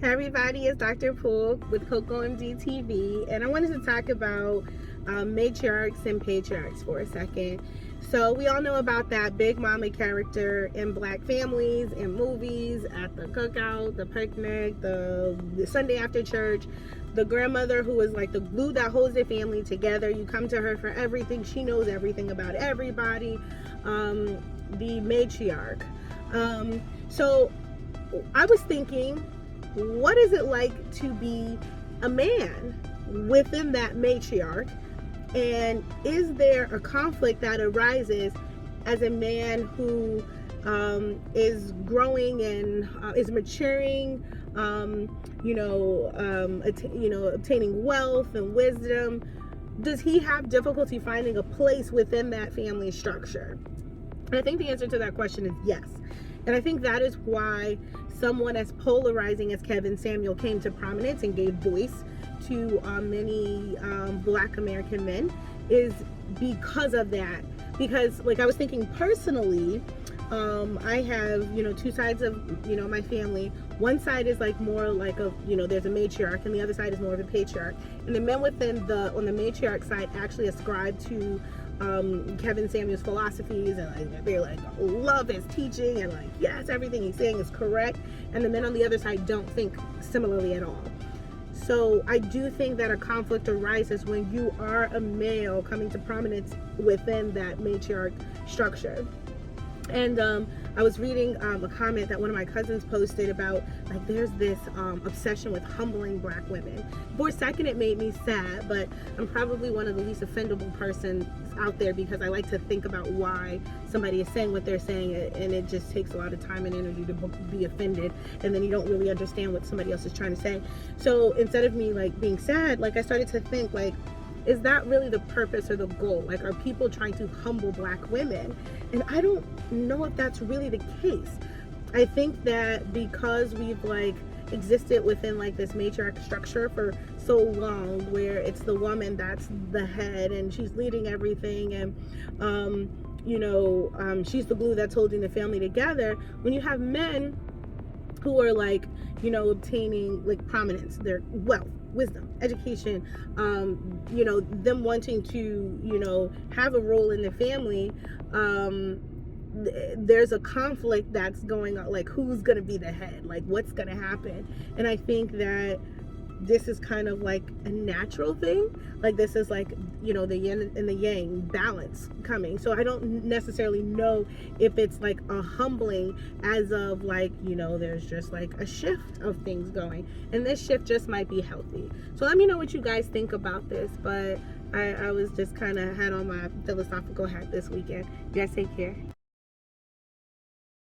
Hey everybody, it's Dr. Poole with Coco MD TV, and I wanted to talk about matriarchs and patriarchs for a second. So we all know about that big mama character in black families, in movies, at the cookout, the picnic, the Sunday after church, the grandmother who is like the glue that holds the family together. You come to her for everything. She knows everything about everybody. The matriarch. So I was thinking, what is it like to be a man within that matriarch? And is there a conflict that arises as a man who is growing and is maturing, obtaining wealth and wisdom? Does he have difficulty finding a place within that family structure? And I think the answer to that question is yes. And I think that is why someone as polarizing as Kevin Samuel came to prominence and gave voice to many black American men, is because of that. Because, like, I was thinking personally, I have, two sides of, my family. One side is like more like there's a matriarch, and the other side is more of a patriarch. And the men on the matriarch side actually ascribe to Kevin Samuel's philosophies, and like they like love his teaching, and like, yes, everything he's saying is correct. And the men on the other side don't think similarly at all. So I do think that a conflict arises when you are a male coming to prominence within that matriarch structure. And I was reading a comment that one of my cousins posted about, like, there's this obsession with humbling black women. For a second, it made me sad, but I'm probably one of the least offendable persons out there, because I like to think about why somebody is saying what they're saying, and it just takes a lot of time and energy to be offended, and then you don't really understand what somebody else is trying to say. So instead of me like being sad, like, I started to think, like, is that really the purpose or the goal? Like, are people trying to humble black women? And I don't know if that's really the case. I think that because we've like existed within like this matriarch structure for so long, where it's the woman that's the head and she's leading everything, and she's the glue that's holding the family together. When you have men who are like, obtaining like prominence, their wealth, wisdom, education, them wanting to, have a role in the family, there's a conflict that's going on, like, who's going to be the head, like, what's going to happen. And I think that this is kind of like a natural thing. Like, this is like, the yin and the yang balance coming. So I don't necessarily know if it's like a humbling, as of like, there's just like a shift of things going, and this shift just might be healthy. So let me know what you guys think about this. But I was just kind of had on my philosophical hat this weekend. You guys take care.